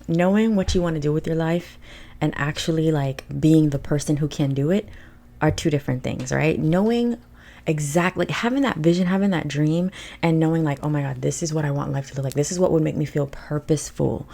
knowing what you want to do with your life and actually like being the person who can do it are two different things, right? Knowing exactly, like having that vision, having that dream, and knowing like, oh my God, this is what I want life to look like. This is what would make me feel purposeful.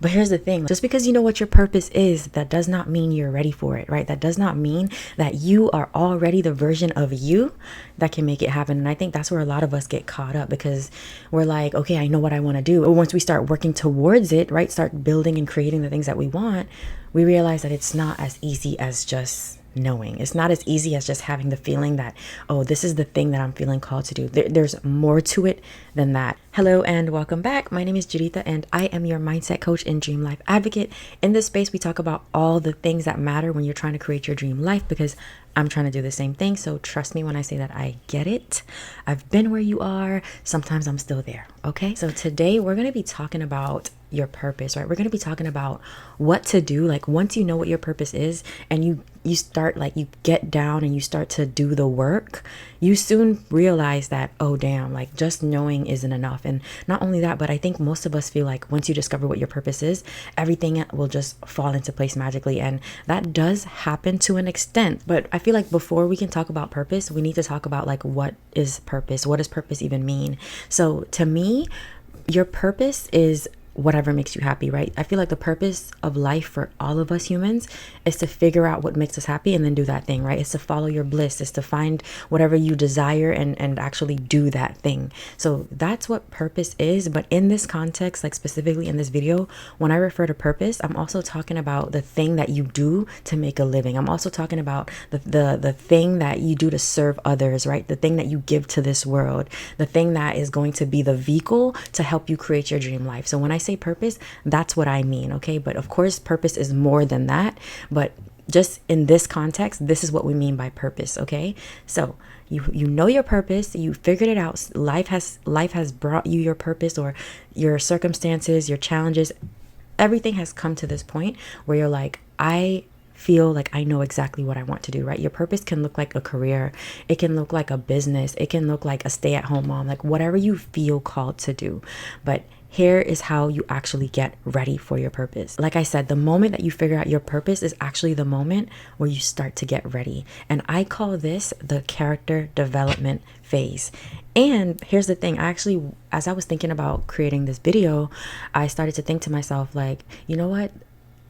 But here's the thing, just because you know what your purpose is, that does not mean you're ready for it, right? That does not mean that you are already the version of you that can make it happen. And I think that's where a lot of us get caught up, because we're like, okay, I know what I want to do. But once we start working towards it, right, start building and creating the things that we want, we realize that it's not as easy as just knowing. It's not as easy as just having the feeling that, oh, this is the thing that I'm feeling called to do. There's more to it than that. Hello and welcome back. My name is Juditha and I am your mindset coach and dream life advocate. In this space, we talk about all the things that matter when you're trying to create your dream life, because I'm trying to do the same thing. So trust me when I say that I get it. I've been where you are. Sometimes I'm still there. Okay. So today we're going to be talking about your purpose, right? We're going to be talking about what to do. Like once you know what your purpose is and you start, like you get down and you start to do the work, you soon realize that, oh damn, like just knowing isn't enough. And not only that, but I think most of us feel like once you discover what your purpose is, everything will just fall into place magically. And that does happen to an extent. But I feel like before we can talk about purpose, we need to talk about like, what is purpose? What does purpose even mean? So to me, your purpose is whatever makes you happy, right? I feel like the purpose of life for all of us humans is to figure out what makes us happy and then do that thing, right? It's to follow your bliss. It's to find whatever you desire and actually do that thing. So that's what purpose is. But in this context, like specifically in this video, when I refer to purpose, I'm also talking about the thing that you do to make a living. I'm also talking about the thing that you do to serve others, right? The thing that you give to this world, the thing that is going to be the vehicle to help you create your dream life. So when I say purpose, that's what I mean, okay? But of course, purpose is more than that. But just in this context, this is what we mean by purpose, okay? So you know your purpose, you figured it out. Life has brought you your purpose, or your circumstances, your challenges, everything has come to this point where you're like, I feel like I know exactly what I want to do, right? Your purpose can look like a career. It can look like a business. It can look like a stay-at-home mom, like whatever you feel called to do. But here is how you actually get ready for your purpose. Like I said, the moment that you figure out your purpose is actually the moment where you start to get ready. And I call this the character development phase. And here's the thing, I actually, as I was thinking about creating this video, I started to think to myself, like, you know what?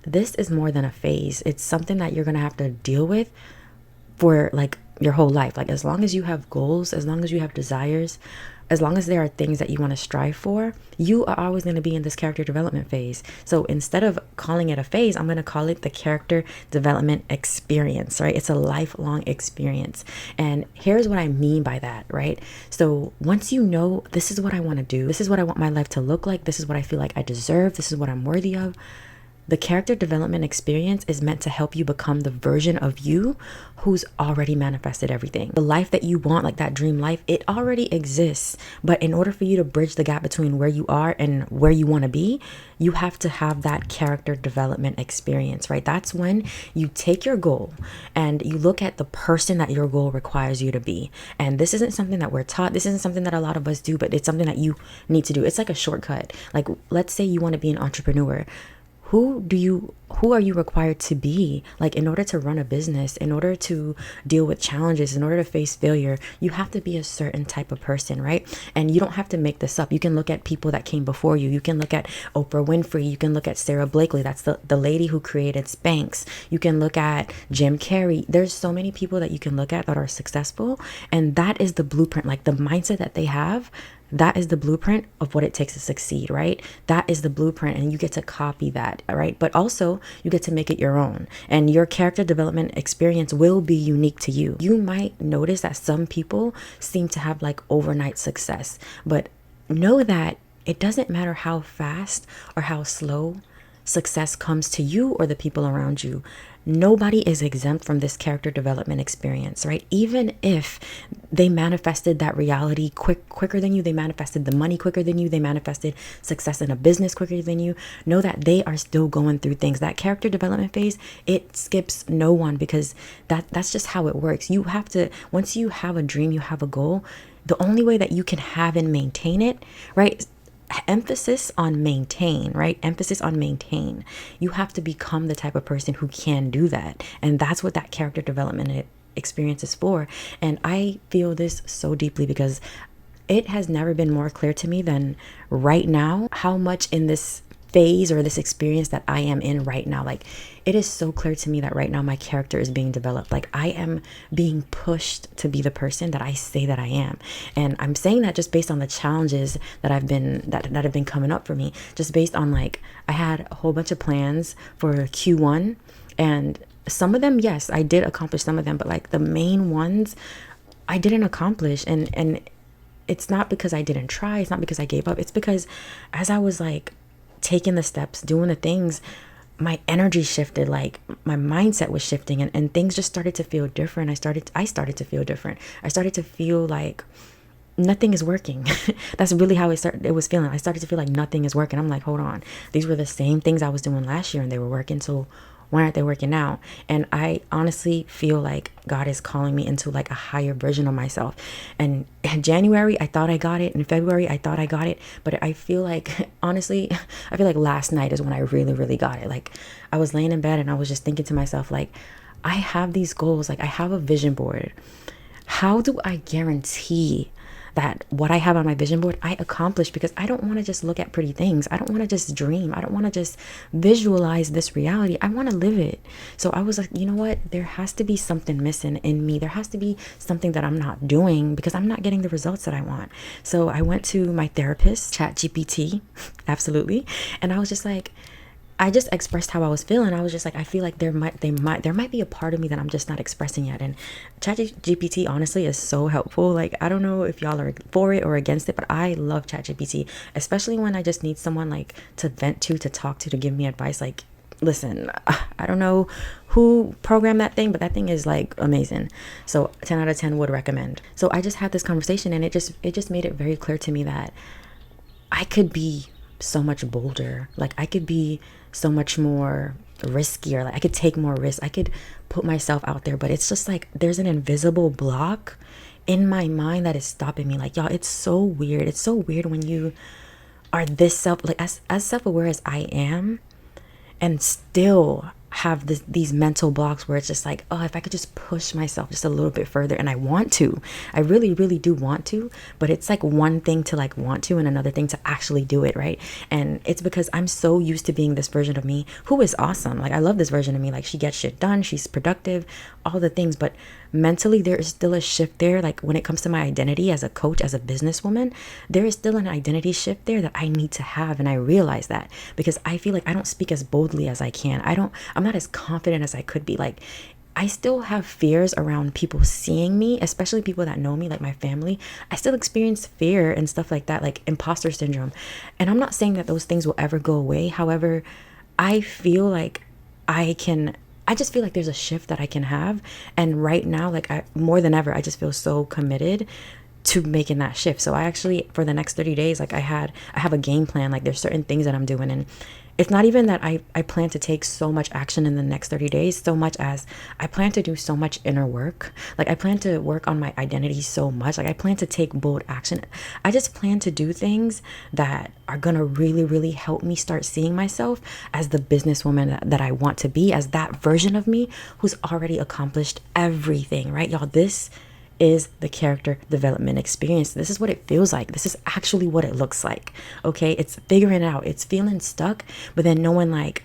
This is more than a phase. It's something that you're going to have to deal with for like your whole life. Like as long as you have goals, as long as you have desires, as long as there are things that you want to strive for, you are always going to be in this character development phase. So instead of calling it a phase, I'm going to call it the character development experience, right? It's a lifelong experience. And here's what I mean by that, right? So once you know, this is what I want to do, this is what I want my life to look like, this is what I feel like I deserve, this is what I'm worthy of, the character development experience is meant to help you become the version of you who's already manifested everything. The life that you want, like that dream life, it already exists. But in order for you to bridge the gap between where you are and where you want to be, you have to have that character development experience, right? That's when you take your goal and you look at the person that your goal requires you to be. And this isn't something that we're taught. This isn't something that a lot of us do, but it's something that you need to do. It's like a shortcut. Like, let's say you want to be an entrepreneur. Who are you required to be? Like in order to run a business, in order to deal with challenges, in order to face failure, you have to be a certain type of person, right? And you don't have to make this up. You can look at people that came before you. You can look at Oprah Winfrey. You can look at Sarah Blakely. That's the lady who created Spanx. You can look at Jim Carrey. There's so many people that you can look at that are successful. And that is the blueprint, like the mindset that they have. That is the blueprint of what it takes to succeed, right? That is the blueprint, and you get to copy that, right? But also you get to make it your own, and your character development experience will be unique to you. You might notice that some people seem to have like overnight success, but know that it doesn't matter how fast or how slow success comes to you or the people around you. Nobody is exempt from this character development experience, right? Even if they manifested that reality quicker than you, they manifested the money quicker than you, they manifested success in a business quicker than you, know that they are still going through things. That character development phase, it skips no one, because that's just how it works. You have to, once you have a dream, you have a goal, the only way that you can have and maintain it, right? emphasis on maintain, right? Emphasis on maintain. You have to become the type of person who can do that. And that's what that character development experience is for. And I feel this so deeply because it has never been more clear to me than right now how much in this phase or this experience that I am in right now, like it is so clear to me that right now my character is being developed. Like I am being pushed to be the person that I say that I am. And I'm saying that just based on the challenges that that have been coming up for me, just based on like I had a whole bunch of plans for Q1, and some of them, yes, I did accomplish some of them, but like the main ones I didn't accomplish. And it's not because I didn't try, it's not because I gave up, it's because as I was like taking the steps, doing the things, my energy shifted, like my mindset was shifting, and things just started to feel different. I started to feel different. I started to feel like nothing is working. That's really how it was feeling. I started to feel like nothing is working. I'm like, hold on, these were the same things I was doing last year and they were working, so why aren't they working now? And I honestly feel like God is calling me into like a higher version of myself. And in January, I thought I got it. In February, I thought I got it. But I feel like, honestly, I feel like last night is when I really, really got it. Like I was laying in bed and I was just thinking to myself, like, I have these goals. Like I have a vision board. How do I guarantee that what I have on my vision board I accomplish? Because I don't want to just look at pretty things. I don't want to just dream. I don't want to just visualize this reality. I want to live it. So I was like, you know what? There has to be something missing in me. There has to be something that I'm not doing because I'm not getting the results that I want. So I went to my therapist, ChatGPT, absolutely. And I was just like, I just expressed how I was feeling. I was just like, I feel like there might be a part of me that I'm just not expressing yet. And ChatGPT honestly is so helpful. Like, I don't know if y'all are for it or against it, but I love ChatGPT, especially when I just need someone like to vent to talk to give me advice. Like, listen, I don't know who programmed that thing, but that thing is like amazing. So 10 out of 10 would recommend. So I just had this conversation and it just made it very clear to me that I could be so much bolder. Like I could be so much more riskier. Like I could take more risks. I could put myself out there, but it's just like there's an invisible block in my mind that is stopping me. Like, y'all, it's so weird. It's so weird when you are this as self-aware as I am and still have these mental blocks where it's just like, oh, if I could just push myself just a little bit further. And I want to, I really, really do want to, but it's like one thing to like want to and another thing to actually do it, right? And it's because I'm so used to being this version of me who is awesome. Like I love this version of me. Like she gets shit done, she's productive, all the things, but mentally there is still a shift there. Like when it comes to my identity as a coach, as a businesswoman, there is still an identity shift there that I need to have. And I realize that because I feel like I don't speak as boldly as I can. I'm not as confident as I could be. Like I still have fears around people seeing me, especially people that know me, like my family. I still experience fear and stuff like that, like imposter syndrome. And I'm not saying that those things will ever go away. However, I feel like I just feel like there's a shift that I can have. And right now, like more than ever, I just feel so committed to making that shift. So I actually, for the next 30 days, like I have a game plan. Like there's certain things that I'm doing, and it's not even that I plan to take so much action in the next 30 days, so much as I plan to do so much inner work. Like I plan to work on my identity so much. Like I plan to take bold action. I just plan to do things that are going to really, really help me start seeing myself as the businesswoman that I want to be, as that version of me who's already accomplished everything, right? Y'all, this is the character development experience. This is what it feels like. This is actually what it looks like. Okay. It's figuring it out. It's feeling stuck, but then knowing like,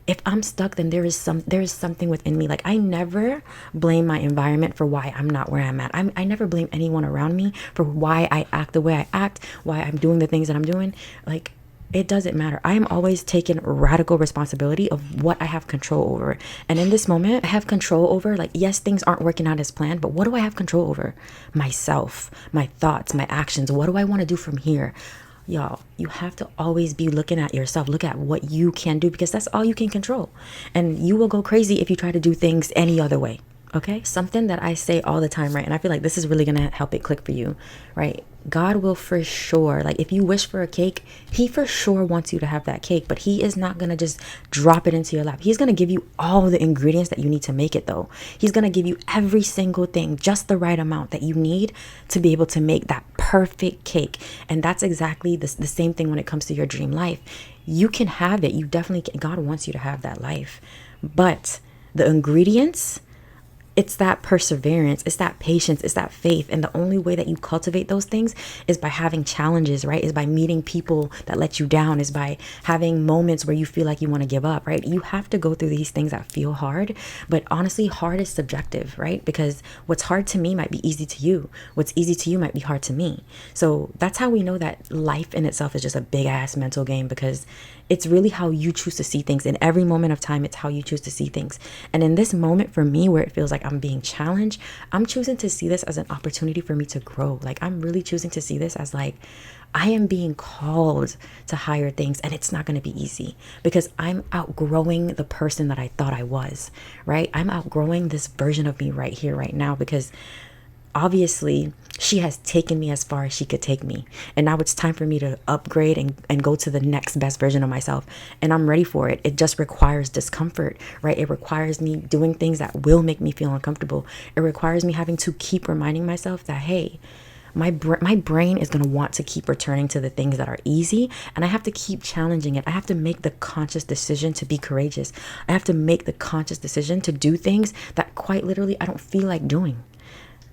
if I'm stuck, then there is something within me. Like I never blame my environment for why I'm not where I'm at. I never blame anyone around me for why I act the way I act, why I'm doing the things that I'm doing. Like, it doesn't matter. I am always taking radical responsibility of what I have control over. And in this moment, I have control over, like, yes, things aren't working out as planned, but what do I have control over? Myself, my thoughts, my actions. What do I want to do from here? Y'all, you have to always be looking at yourself. Look at what you can do, because that's all you can control. And you will go crazy if you try to do things any other way. Okay, something that I say all the time, right? And I feel like this is really gonna help it click for you, right? God will for sure, like if you wish for a cake, He for sure wants you to have that cake, but He is not gonna just drop it into your lap. He's gonna give you all the ingredients that you need to make it, though. He's gonna give you every single thing, just the right amount that you need to be able to make that perfect cake. And that's exactly the same thing when it comes to your dream life. You can have it. You definitely can. God wants you to have that life, but the ingredients, it's that perseverance, it's that patience, it's that faith. And the only way that you cultivate those things is by having challenges, right? Is by meeting people that let you down, is by having moments where you feel like you want to give up, right? You have to go through these things that feel hard, but honestly, hard is subjective, right? Because what's hard to me might be easy to you. What's easy to you might be hard to me. So that's how we know that life in itself is just a big ass mental game, because it's really how you choose to see things. In every moment of time, it's how you choose to see things. And in this moment for me, where it feels like I'm being challenged, I'm choosing to see this as an opportunity for me to grow. Like I'm really choosing to see this as like, I am being called to higher things, and it's not going to be easy because I'm outgrowing the person that I thought I was, right? I'm outgrowing this version of me right here, right now, because obviously she has taken me as far as she could take me, and now it's time for me to upgrade and go to the next best version of myself, and I'm ready for it. It just requires discomfort, right? It requires me doing things that will make me feel uncomfortable. It requires me having to keep reminding myself that, hey, my brain is going to want to keep returning to the things that are easy, and I have to keep challenging it. I have to make the conscious decision to be courageous. I have to make the conscious decision to do things that quite literally I don't feel like doing.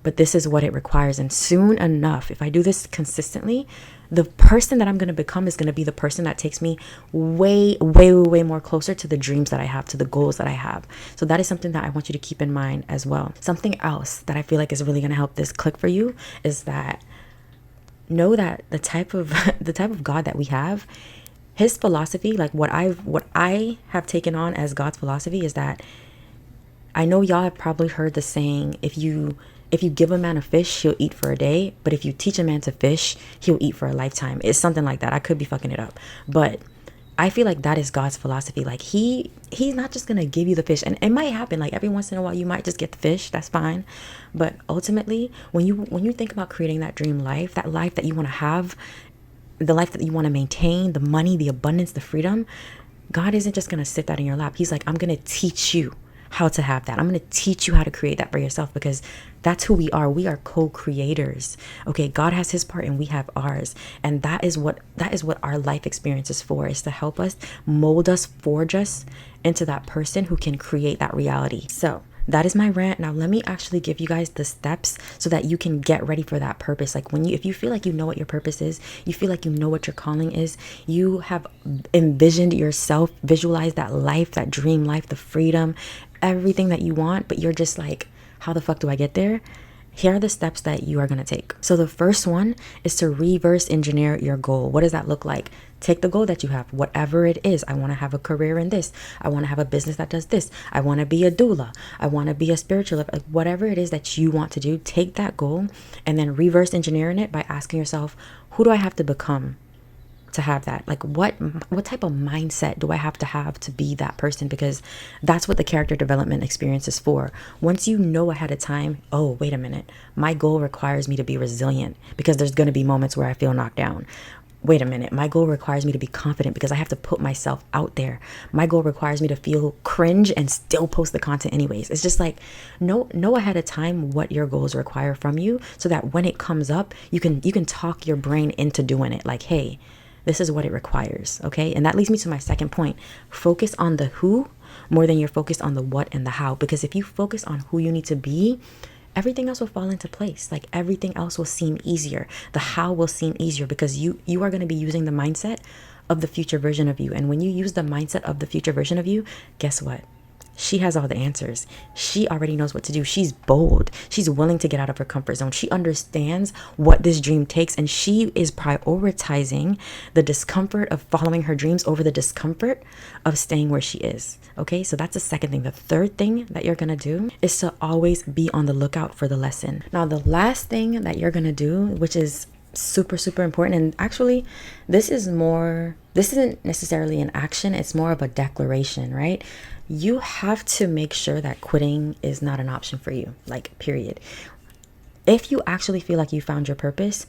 But this is what it requires. And soon enough, if I do this consistently, the person that I'm going to become is going to be the person that takes me way, way, way more closer to the dreams that I have, to the goals that I have. So that is something that I want you to keep in mind as well. Something else that I feel like is really going to help this click for you is that know that the type of God that we have, His philosophy, like what I have taken on as God's philosophy, is that I know y'all have probably heard the saying, if you give a man a fish, he'll eat for a day. But if you teach a man to fish, he'll eat for a lifetime. It's something like that. I could be fucking it up. But I feel like that is God's philosophy. Like he's not just going to give you the fish. And it might happen. Like every once in a while, you might just get the fish. That's fine. But ultimately, when you think about creating that dream life, that life that you want to have, the life that you want to maintain, the money, the abundance, the freedom, God isn't just going to sit that in your lap. He's like, I'm going to teach you how to have that. I'm going to teach you how to create that for yourself, because that's who we are. We are co-creators. Okay, God has His part and we have ours. And that is what our life experience is for, is to help us, mold us, forge us into that person who can create that reality. So that is my rant. Now let me actually give you guys the steps so that you can get ready for that purpose. Like if you feel like you know what your purpose is, you feel like you know what your calling is, you have envisioned yourself, visualize that life, that dream life, the freedom, everything that you want, but you're just like, how the fuck do I get there? Here are the steps that you are going to take. So the first one is to reverse engineer your goal. What does that look like? Take the goal that you have, whatever it is. I want to have a career in this. I want to have a business that does this. I want to be a doula. I want to be a spiritual, like whatever it is that you want to do, take that goal and then reverse engineering it by asking yourself, who do I have to become to have that? Like what type of mindset do I have to be that person? Because that's what the character development experience is for. Once you know ahead of time, oh, wait a minute, my goal requires me to be resilient because there's going to be moments where I feel knocked down. Wait a minute, my goal requires me to be confident because I have to put myself out there. My goal requires me to feel cringe and still post the content anyways. It's just like, know ahead of time what your goals require from you, so that when it comes up, you can talk your brain into doing it. Like, hey, this is what it requires, okay? And that leads me to my second point. Focus on the who more than you're focused on the what and the how. Because if you focus on who you need to be, everything else will fall into place. Like everything else will seem easier. The how will seem easier because you are going to be using the mindset of the future version of you. And when you use the mindset of the future version of you, guess what? She has all the answers. She already knows what to do. She's bold. She's willing to get out of her comfort zone. She understands what this dream takes, and she is prioritizing the discomfort of following her dreams over the discomfort of staying where she is. Okay, so that's the second thing. The third thing that you're going to do is to always be on the lookout for the lesson. Now, the last thing that you're going to do, which is super, super important, and actually, this is more this isn't necessarily an action, it's more of a declaration, right? You have to make sure that quitting is not an option for you, like, period. If you actually feel like you found your purpose,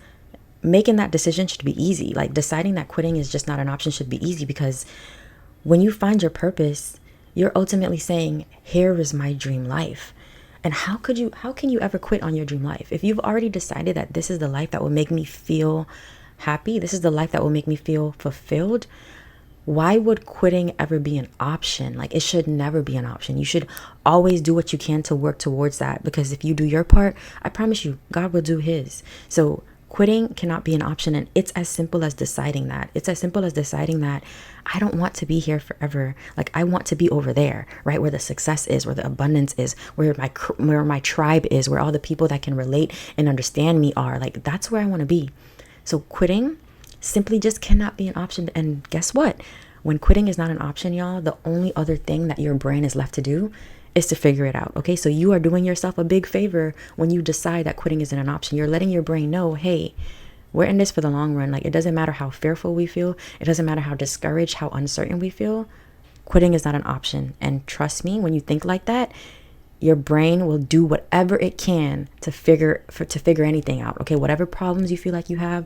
making that decision should be easy. Like, deciding that quitting is just not an option should be easy, because when you find your purpose, you're ultimately saying, here is my dream life. And how can you ever quit on your dream life? If you've already decided that this is the life that will make me feel happy, this is the life that will make me feel fulfilled, why would quitting ever be an option? Like, it should never be an option. You should always do what you can to work towards that, because if you do your part, I promise you, God will do his. So quitting cannot be an option. And it's as simple as deciding that. It's as simple as deciding that I don't want to be here forever. Like, I want to be over there, right? Where the success is, where the abundance is, where my tribe is, where all the people that can relate and understand me are. Like, that's where I want to be. So quitting simply just cannot be an option. And guess what? When quitting is not an option, y'all, the only other thing that your brain is left to do is to figure it out. Okay, so you are doing yourself a big favor when you decide that quitting isn't an option. You're letting your brain know, hey, we're in this for the long run. Like, it doesn't matter how fearful we feel. It doesn't matter how discouraged, how uncertain we feel. Quitting is not an option. And trust me, when you think like that, your brain will do whatever it can to figure anything out. Okay, whatever problems you feel like you have,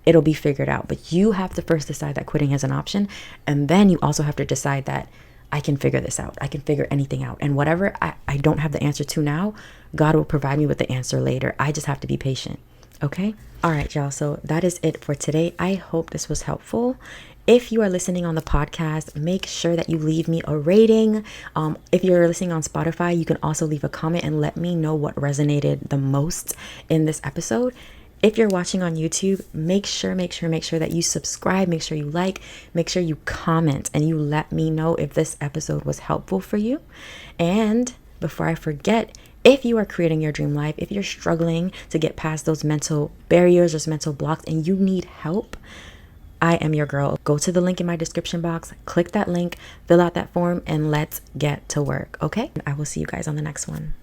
it'll be figured out. But you have to first decide that quitting is an option. And then you also have to decide that I can figure this out. I can figure anything out. And whatever I don't have the answer to now, God will provide me with the answer later. I just have to be patient. Okay? All right, y'all. So that is it for today. I hope this was helpful. If you are listening on the podcast, make sure that you leave me a rating. If you're listening on Spotify, you can also leave a comment and let me know what resonated the most in this episode. If you're watching on YouTube, make sure that you subscribe, make sure you like, make sure you comment, and you let me know if this episode was helpful for you. And before I forget, if you are creating your dream life, if you're struggling to get past those mental barriers, those mental blocks, and you need help, I am your girl. Go to the link in my description box, click that link, fill out that form, and let's get to work, okay? I will see you guys on the next one.